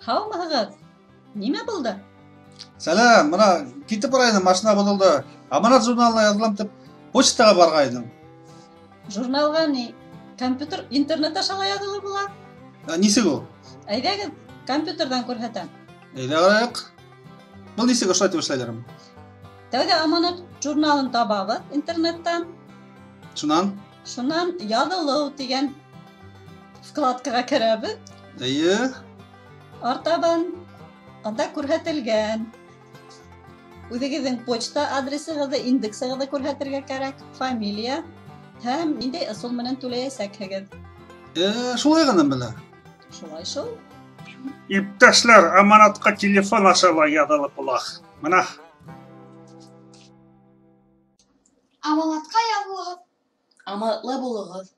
Haumagız. Nime buldu? Selam, bana ketip baraydım, maşina bozuldu. Amanat jurnalına yazılam dep pochtaga bargaydım. Jurnalga ne? Kompüter internet aşağı yazılı bular. Nisi bu? Aydagız kompüterden ko'rsatam. Eyda qarayaq. Bu nisiga ishlatib ishlaylarim. Tavga amanat jurnalini topamiz internetdan. Shundan yazılı degan vkladkaga kiramiz. Iyi. Ortadan anda ko'rsatilgan. O'zingizning pochta adresingizni indeksigida ko'rsatirga kerak. Familiya ham endi usul bilan to'layasiz. Şulay qandan bila? Shulay shu. İptaşlar amanatqa telefon aşağı yazılıp bulaq. Mana. Amanatqa yazılığız. Amanatla bulağız.